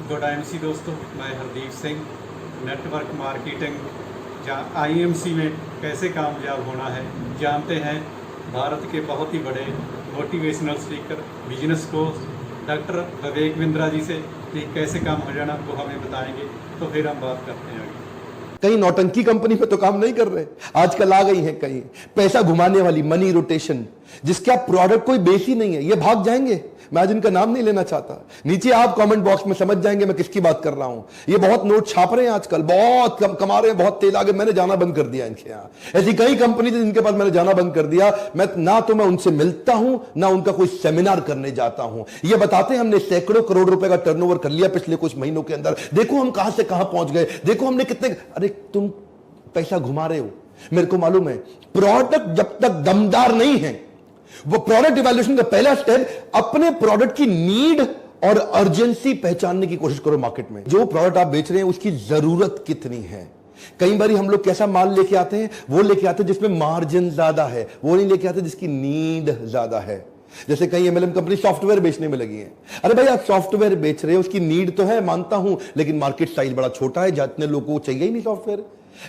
Good IMC दोस्तों, मैं Hardeep Singh. Network marketing या आईएमसी में कैसे कामयाब होना है जानते हैं भारत के बहुत ही बड़े motivational speaker, business coach doctor Vivek Bindra ji से कि कैसे काम हो जाना वो हमें बताएंगे। तो फिर हम बात करते हैं आगे। कहीं नौटंकी कंपनी में तो काम नहीं कर रहे, आजकल आ गई हैं कहीं पैसा घुमाने वाली मनी रोटेशन, जिसके आप प्रोडक्ट कोई बेच ही नहीं है, ये भाग जाएंगे। मैं आज इनका नाम नहीं लेना चाहता, नीचे आप कमेंट बॉक्स में समझ जाएंगे मैं किसकी बात कर रहा हूं। ये बहुत नोट छाप रहे हैं आजकल, बहुत कम कमा रहे हैं, बहुत तेज आगे। मैंने जाना बंद कर दिया इनके यहाँ। ऐसी कई कंपनी थी जिनके पास मैंने जाना बंद कर दिया। मैं उनसे मिलता हूं ना उनका कोई सेमिनार करने जाता हूं। ये बताते हैं हमने सैकड़ों करोड़ रुपए का टर्नओवर कर लिया पिछले कुछ महीनों के अंदर, देखो हम कहां से कहां पहुंच गए, देखो हमने कितने। अरे तुम पैसा घुमा रहे हो, मेरे को मालूम है। प्रोडक्ट जब तक दमदार नहीं है, वो प्रोडक्ट इवैल्यूएशन का पहला स्टेप अपने प्रोडक्ट की नीड और अर्जेंसी पहचानने की कोशिश करो मार्केट में। जो प्रोडक्ट आप बेच रहे हैं उसकी जरूरत कितनी है। कई बार हम लोग कैसा माल लेके आते हैं, वो लेके आते हैं जिसमें मार्जिन ज्यादा है, वो नहीं लेके आते जिसकी नीड ज्यादा है। जैसे कई एमएलएम कंपनी सॉफ्टवेयर बेचने में लगी है। अरे भाई आप सॉफ्टवेयर बेच रहे हो, उसकी नीड तो है, मानता हूं, लेकिन मार्केट साइज बड़ा छोटा है, जितने लोगों को चाहिए ही नहीं सॉफ्टवेयर।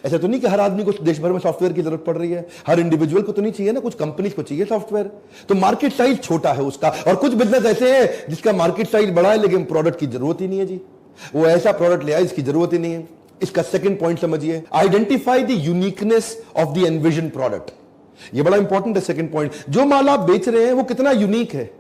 ऐसा तो नहीं कि हर आदमी को देश भर में सॉफ्टवेयर की जरूरत पड़ रही है, हर इंडिविजुअल को तो नहीं चाहिए ना, कुछ कंपनीज को चाहिए सॉफ्टवेयर। तो मार्केट साइज छोटा है उसका। और कुछ बिजनेस ऐसे हैं जिसका मार्केट साइज बड़ा है लेकिन प्रोडक्ट की जरूरत ही नहीं है जी, वो ऐसा प्रोडक्ट ले आए जिसकी जरूरत ही नहीं है। इसका सेकंड पॉइंट समझिए, identify the uniqueness of the envision product. ये बड़ा इंपॉर्टेंट है सेकंड पॉइंट। जो माल आप बेच रहे हैं वो कितना यूनिक है।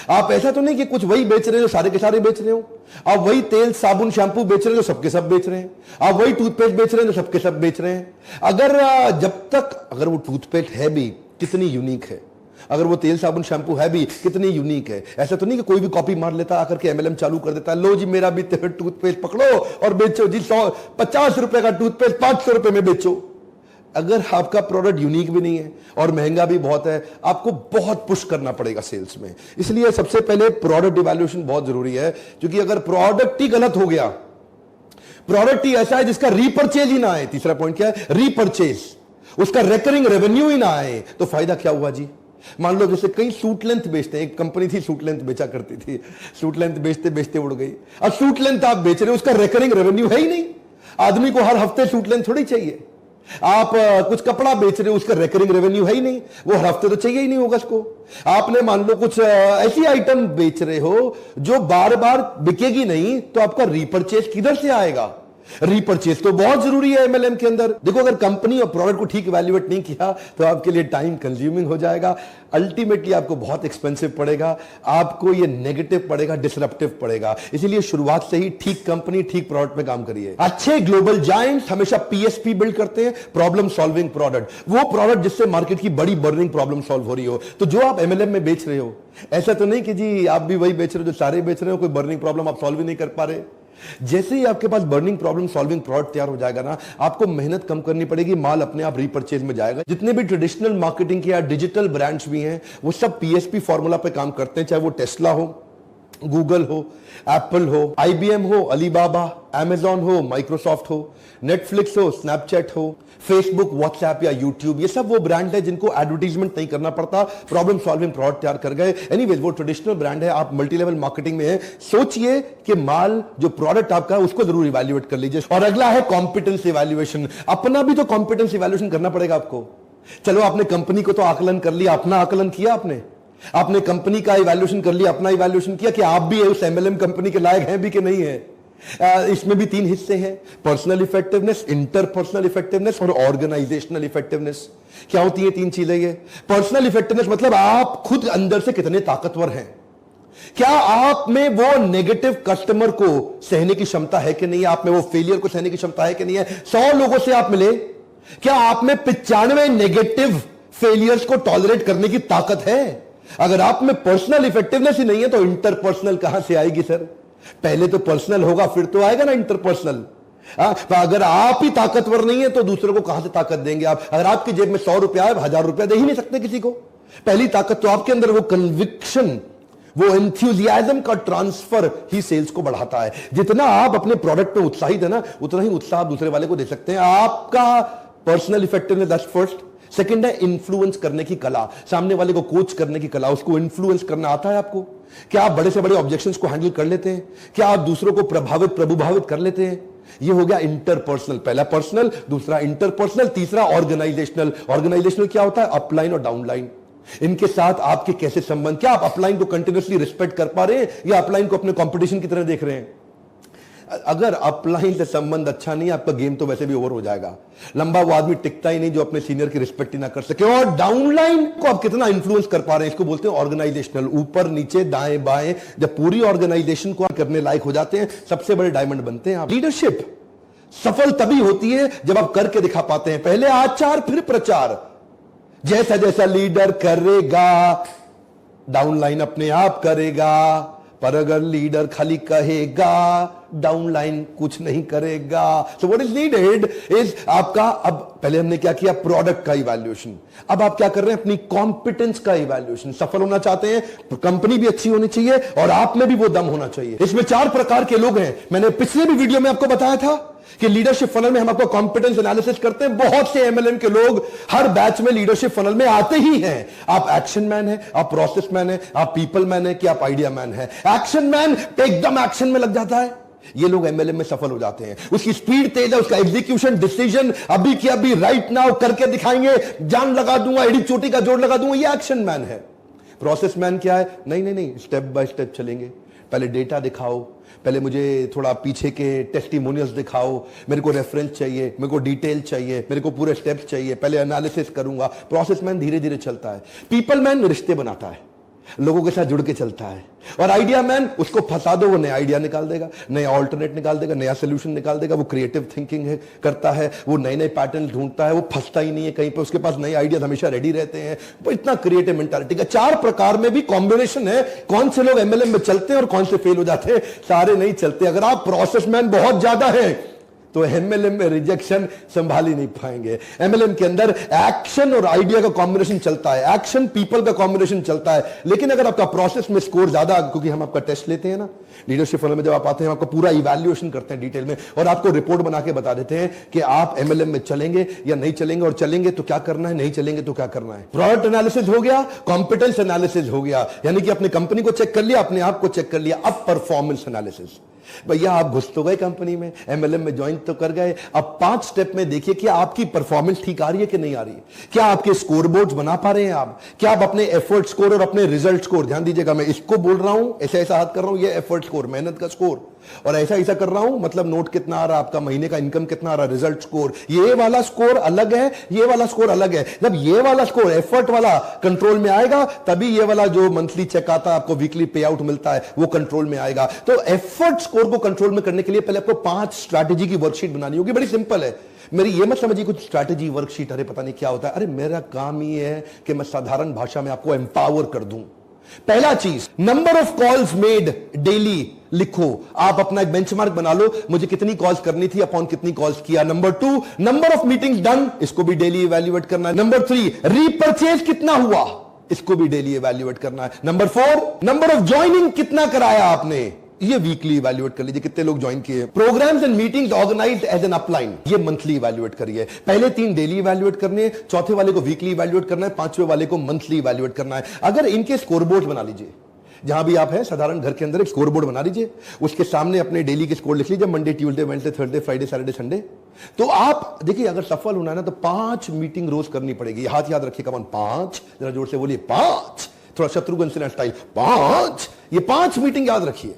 आप ऐसा तो नहीं कि कुछ वही बेच रहे हो जो सारे के सारे बेच रहे हो। आप वही तेल साबुन शैंपू बेच रहे हो जो सबके सब बेच रहे हैं। आप वही टूथपेस्ट बेच रहे हैं जो सबके सब बेच रहे हैं। अगर वो टूथपेस्ट है भी कितनी यूनिक है, अगर वो तेल साबुन शैंपू है भी कितनी यूनिक है। ऐसा तो नहीं कि कोई भी कॉपी मार लेता आकर के एमएलएम चालू कर देता, लो जी मेरा भी टूथपेस्ट पकड़ो और बेचो जी, 150 रुपए का टूथपेस्ट 500 रुपए में बेचो। अगर आपका प्रोडक्ट यूनिक भी नहीं है और महंगा भी बहुत है, आपको बहुत पुश करना पड़ेगा सेल्स में। इसलिए सबसे पहले प्रोडक्ट इवैल्यूएशन बहुत जरूरी है, क्योंकि अगर प्रोडक्ट ही गलत हो गया, प्रोडक्ट ही ऐसा है जिसका रीपर्चेज ही ना आए, तीसरा पॉइंट क्या है, रीपर्चेज, उसका रिकरिंग रेवेन्यू ही ना आए, तो फायदा क्या हुआ जी। मान लो जैसे कई सूट लेंथ बेचते हैं, एक कंपनी थी सूट लेंथ बेचा करती थी, सूट लेंथ बेचते बेचते उड़ गई। अब सूट लेंथ आप बेच रहे हो, उसका रिकरिंग रेवेन्यू है ही नहीं। आदमी को हर हफ्ते सूट लेंथ थोड़ी चाहिए। आप कुछ कपड़ा बेच रहे हो, उसका रिकरिंग रेवेन्यू है ही नहीं, वो हर हफ्ते तो चाहिए ही नहीं होगा उसको। आपने मान लो कुछ ऐसी आइटम बेच रहे हो जो बार बार बिकेगी नहीं, तो आपका रीपर्चेज किधर से आएगा। रीपर्चेज तो बहुत जरूरी है एमएलएम के अंदर। देखो अगर कंपनी और प्रोडक्ट को ठीक इवैल्यूएट नहीं किया तो आपके लिए टाइम कंज्यूमिंग हो जाएगा, अल्टीमेटली आपको बहुत एक्सपेंसिव पड़ेगा, आपको ये नेगेटिव पड़ेगा, डिसरप्टिव पड़ेगा। इसीलिए शुरुआत से ही ठीक कंपनी ठीक प्रोडक्ट में काम करिए। अच्छे ग्लोबल जायंट्स हमेशा पीएसपी बिल्ड करते हैं, प्रॉब्लम सॉल्विंग प्रोडक्ट, वो प्रोडक्ट जिससे मार्केट की बड़ी बर्निंग प्रॉब्लम सॉल्व हो रही हो। तो जो आप एमएलएम में बेच रहे हो, ऐसा तो नहीं कि जी आप भी वही बेच रहे हो जो सारे बेच रहे हो, कोई बर्निंग प्रॉब्लम आप सॉल्व ही नहीं कर पा रहे। जैसे ही आपके पास बर्निंग प्रॉब्लम सॉल्विंग प्रोडक्ट तैयार हो जाएगा ना, आपको मेहनत कम करनी पड़ेगी, माल अपने आप रीपर्चेज में जाएगा। जितने भी ट्रेडिशनल मार्केटिंग के या डिजिटल ब्रांड्स भी हैं, वो सब पीएसपी फॉर्मूला पे काम करते हैं, चाहे वो टेस्ला हो, गूगल हो, एप्पल हो, आईबीएम हो, अलीबाबा, अमेजॉन हो, माइक्रोसॉफ्ट हो, नेटफ्लिक्स हो, स्नैपचैट हो, फेसबुक, व्हाट्सएप या यूट्यूब, ये सब वो ब्रांड है जिनको एडवर्टीजमेंट नहीं करना पड़ता, प्रॉब्लम सॉल्विंग प्रोडक्ट तैयार कर गए। एनीवेज वो ट्रेडिशनल ब्रांड है, आप मल्टी लेवल मार्केटिंग में है। सोचिए कि माल जो प्रोडक्ट आपका है उसको जरूर इवैल्यूएट कर लीजिए। और अगला है कॉम्पिटेंस इवैल्यूएशन। अपना भी तो कॉम्पिटेंस इवैल्यूएशन करना पड़ेगा आपको। चलो आपने कंपनी को तो आकलन कर लिया, अपना आकलन किया आपने कंपनी का इवैल्यूएशन कर लिया, अपना इवैल्यूएशन किया कि आप भी उस एमएलएम कंपनी के लायक हैं भी कि नहीं है। इसमें भी 3 हिस्से हैं, पर्सनल इफेक्टिवनेस, इंटरपर्सनल इफेक्टिवनेस और ऑर्गेनाइजेशनल इफेक्टिवनेस। क्या होती है 3 चीजें ये। पर्सनल इफेक्टिवनेस मतलब आप खुद अंदर से कितने ताकतवर हैं, क्या आप में वो नेगेटिव कस्टमर को सहने की क्षमता है कि नहीं, आप में वो फेलियर को सहने की क्षमता है कि नहीं है। 100 लोगों से आप मिले, क्या आप में 95 नेगेटिव फेलियर्स को टॉलरेट करने की ताकत है। अगर आप में पर्सनल इफेक्टिवनेस ही नहीं है तो इंटरपर्सनल कहां से आएगी सर। पहले तो पर्सनल होगा फिर तो आएगा ना इंटरपर्सनल। तो अगर आप ही ताकतवर नहीं है तो दूसरों को कहां से ताकत देंगे आप। अगर आपकी जेब में 100 रुपया है, 1000 रुपया दे ही नहीं सकते किसी को। पहली ताकत तो आपके अंदर वो कन्विक्शन, वो एंथुसियाज्म का ट्रांसफर ही सेल्स को बढ़ाता है। जितना आप अपने प्रोडक्ट पे उत्साहित है ना, उतना ही उत्साह दूसरे वाले को दे सकते हैं। आपका personal effectiveness that's first. Second है इन्फ्लुएंस करने की कला, सामने वाले को कोच करने की कला, उसको इन्फ्लुएंस करना आता है आपको? क्या आप बड़े से बड़े ऑब्जेक्शंस को हैंडल कर लेते हैं? क्या आप दूसरों को प्रभुभावित कर लेते हैं? ये हो गया इंटरपर्सनल, पहला पर्सनल, दूसरा इंटरपर्सनल, तीसरा ऑर्गेनाइजेशनल। ऑर्गेनाइजेशनल क्या होता है? अपलाइन और डाउनलाइन, इनके साथ आपके कैसे संबंध, क्या आप अपलाइन को कंटिन्यूअसली रिस्पेक्ट कर पा रहे हैं या अपलाइन को अपने कंपटीशन की तरह देख रहे हैं? अगर अपलाइन से संबंध अच्छा नहीं है, आपका गेम तो वैसे भी ओवर हो जाएगा। लंबा वो आदमी टिकता ही नहीं जो अपने सीनियर की रिस्पेक्ट ही ना कर सके। और डाउनलाइन को आप कितना इन्फ्लुएंस कर पा रहे हैं, इसको बोलते हैं ऑर्गेनाइजेशनल। ऊपर नीचे दाएं बाएं, जब पूरी ऑर्गेनाइजेशन को करने लायक हो जाते हैं, सबसे बड़े डायमंड बनते हैं आप। लीडरशिप सफल तभी होती है जब आप करके दिखा पाते हैं। पहले आचार फिर प्रचार। जैसा जैसा लीडर करेगा, डाउनलाइन अपने आप करेगा। पर अगर लीडर खाली कहेगा, डाउनलाइन कुछ नहीं करेगा। So what is needed is आपका, अब पहले हमने क्या किया? प्रोडक्ट का इवैल्यूएशन। अब आप क्या कर रहे हैं? अपनी कॉम्पिटेंस का इवैल्यूएशन। सफल होना चाहते हैं तो कंपनी भी अच्छी होनी चाहिए और आप में भी वो दम होना चाहिए। इसमें 4 प्रकार के लोग हैं। मैंने पिछले भी वीडियो में आपको बताया था कि लीडरशिप फनल में हम आपको कॉम्पिटेंस एनालिसिस करते हैं। बहुत से एमएलएम के लोग हर बैच में लीडरशिप फनल में आते ही हैं। आप एक्शन मैन है, आप प्रोसेस मैन है, आप पीपल मैन है, कि आप आइडिया मैन है। एक्शन मैन एकदम एक्शन में लग जाता है, ये लोग एमएलएम में सफल हो जाते हैं। उसकी स्पीड तेज है, उसका एग्जीक्यूशन डिसीजन अभी की अभी राइट नाउ करके दिखाएंगे, जान लगा दूंगा, एड़ी चोटी का जोड़ लगा दूंगा, ये एक्शन मैन है। प्रोसेस मैन क्या है? नहीं, स्टेप बाय स्टेप चलेंगे। पहले डेटा दिखाओ, पहले मुझे थोड़ा पीछे के टेस्टिमोनियल्स दिखाओ, मेरे को रेफरेंस चाहिए, मेरे को डिटेल चाहिए, मेरे को पूरे स्टेप्स चाहिए, पहले एनालिसिस करूंगा। प्रोसेस मैन धीरे धीरे चलता है। पीपल मैन रिश्ते बनाता है, लोगों के साथ जुड़ के चलता है। और आइडिया मैन, उसको फंसा दो, वो नया आइडिया निकाल देगा, नया ऑल्टरनेट निकाल देगा, नया सोल्यूशन निकाल देगा। वो क्रिएटिव थिंकिंग है, करता है, वो नए नए पैटर्न ढूंढता है, वो फंसता ही नहीं है कहीं पे, उसके पास नए आइडियाज हमेशा रेडी रहते हैं। वो इतना क्रिएटिव मेंटालिटी का 4 प्रकार में भी कॉम्बिनेशन है। कौन से लोग एमएलएम में चलते हैं और कौन से फेल हो जाते हैं? सारे नहीं चलते। अगर आप प्रोसेस मैन बहुत ज्यादा है तो एमएलएम में रिजेक्शन संभाल ही नहीं पाएंगे। एमएलएम के अंदर एक्शन और आइडिया का कॉम्बिनेशन चलता है, एक्शन पीपल का कॉम्बिनेशन चलता है। लेकिन अगर आपका प्रोसेस में स्कोर ज्यादा, क्योंकि हम आपका टेस्ट लेते हैं ना लीडरशिप फनल में, जब आप आते हैं आपका पूरा इवैल्यूएशन करते हैं डिटेल में और आपको रिपोर्ट बना के बता देते हैं कि आप एमएलएम में चलेंगे या नहीं चलेंगे, और चलेंगे तो क्या करना है, नहीं चलेंगे तो क्या करना है। प्रोडक्ट एनालिसिस हो गया, कॉम्पिटेंस एनालिसिस हो गया, यानी कि अपनी कंपनी को चेक कर लिया, अपने आप को चेक कर लिया। अब परफॉर्मेंस एनालिसिस। भैया आप घुस तो गए कंपनी में, एमएलएम में ज्वाइन तो कर गए, अब 5 स्टेप में देखिए कि आपकी परफॉर्मेंस ठीक आ रही है कि नहीं आ रही है। क्या आपके स्कोर बोर्ड्स बना पा रहे हैं आप? क्या आप अपने एफर्ट स्कोर और अपने रिजल्ट स्कोर, ध्यान दीजिएगा, मैं इसको बोल रहा हूं, ऐसा ऐसा हाथ कर रहा हूं, ये एफर्ट स्कोर, मेहनत का स्कोर, और ऐसा ऐसा कर रहा हूं मतलब नोट कितना आ रहा है आपका, महीने का इनकम कितना आ रहा है, रिजल्ट स्कोर। ये वाला स्कोर अलग है, ये वाला स्कोर अलग है। जब ये वाला स्कोर एफर्ट वाला कंट्रोल में आएगा, तभी ये वाला जो मंथली चेक आता है, आपको वीकली पे आउट मिलता है, वो कंट्रोल में आएगा। तो एफर्ट स्कोर को कंट्रोल में करने के लिए पहले आपको 5 स्ट्रैटेजी की वर्कशीट बनानी होगी। बड़ी सिंपल है। मेरी ये मत समझिए कुछ स्ट्रैटेजी वर्कशीट, अरे पता नहीं क्या होता है। अरे मेरा काम ये है कि मैं साधारण भाषा में आपको एम्पावर कर दूं। पहला चीज, number of calls made daily लिखो। आप अपना एक बेंचमार्क बना लो, मुझे कितनी कॉल्स करनी थी, अपॉन कितनी कॉल्स किया। Number 2, number of meetings done, इसको भी डेली इवैल्यूएट करना है। नंबर 3, रीपरचेज कितना हुआ, इसको भी डेली इवैल्यूएट करना है। नंबर 4, नंबर ऑफ ज्वाइनिंग कितना कराया आपने, ये वीकली इवैल्यूएट कर लीजिए, कितने लोग ज्वाइन किए। Programmes and meetings organised as an upline, ये मंथली इवैल्यूएट करिए। पहले 3 डेली इवैल्यूएट करने हैं, चौथे वाले को वीकली इवैल्यूएट करना है, 5वें वाले को मंथली इवैल्यूएट करना है। अगर इनके स्कोरबोर्ड बना लीजिए, जहां भी आप हैं साधारण घर के अंदर एक स्कोरबोर्ड बना लीजिए, उसके सामने अपने डेली के स्कोर लिख लीजिए, Monday, Tuesday, Wednesday, Thursday, Friday, Saturday, Sunday. तो आप देखिए, अगर सफल होना है ना तो 5 मीटिंग रोज करनी पड़ेगी। हाथ याद रखिए, कमान 5, जरा जोर से बोलिए 5, थोड़ा शत्रुघ्न सिन्हा स्टाइल 5। ये 5 मीटिंग याद रखिए।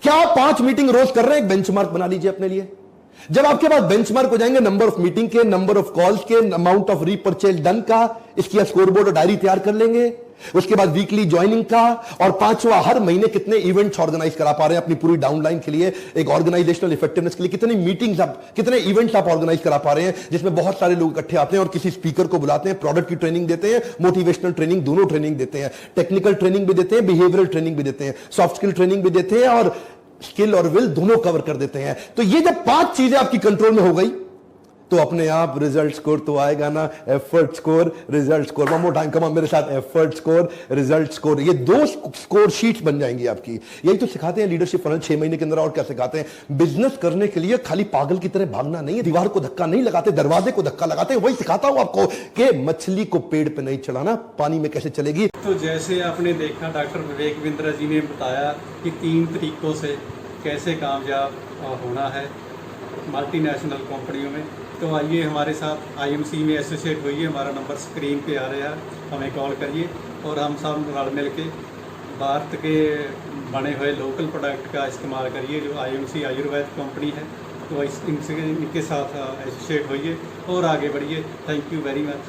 क्या आप 5 मीटिंग रोज कर रहे हैं? एक बेंचमार्क बना लीजिए अपने लिए। जब आपके पास बेंचमार्क हो जाएंगे नंबर ऑफ मीटिंग के, नंबर ऑफ कॉल्स के, अमाउंट ऑफ रीपरचेज डन का, इसकी स्कोरबोर्ड और डायरी तैयार कर लेंगे। उसके बाद वीकली ज्वाइनिंग का, और 5वां, हर महीने कितने इवेंट्स ऑर्गेनाइज करा पा रहे हैं अपनी पूरी डाउनलाइन के लिए, एक ऑर्गेनाइजेशनल इफेक्टिवनेस के लिए कितनी मीटिंग्स आप, कितने इवेंट्स आप ऑर्गेनाइज करा पा रहे हैं, जिसमें बहुत सारे लोग इकट्ठे आते हैं और किसी स्पीकर को बुलाते हैं, प्रोडक्ट की ट्रेनिंग देते हैं, मोटिवेशनल ट्रेनिंग, दोनों ट्रेनिंग देते हैं, टेक्निकल ट्रेनिंग भी देते हैं, बिहेवियरल ट्रेनिंग भी देते हैं, सॉफ्ट स्किल ट्रेनिंग भी देते हैं, और स्किल और विल दोनों कवर कर देते हैं। तो ये जब 5 चीजें आपकी कंट्रोल में हो गई, तो अपने आप रिजल्ट स्कोर तो आएगा ना। Effort score, result score. One more time, come on मेरे साथ। Effort score, result score. ये 2 स्कोर शीट्स बन जाएंगी आपकी। यही तो सिखाते हैं लीडरशिप फनल 6 महीने के अंदर। और क्या सिखाते हैं? बिजनेस करने के लिए खाली पागल की तरह भागना नहीं है, दीवार को धक्का नहीं लगाते, दरवाजे को धक्का लगाते हैं। वही सिखाता हूं आपको कि मछली को पेड़ पे नहीं चढ़ाना, पानी में कैसे चलेगी। तो जैसे आपने देखा डॉक्टर विवेक बिंद्रा जी ने बताया कि 3 तरीकों से कैसे कामयाब होना है मल्टीनेशनल कंपनियों में। तो आइए हमारे साथ आईएमसी में एसोसिएट होइए। हमारा नंबर स्क्रीन पे आ रहा है, हमें कॉल करिए और हम सब रल मिल के भारत के बने हुए लोकल प्रोडक्ट का इस्तेमाल करिए, जो आईएमसी आयुर्वेद कंपनी है। तो इनके साथ एसोसिएट होइए और आगे बढ़िए। Thank you very much.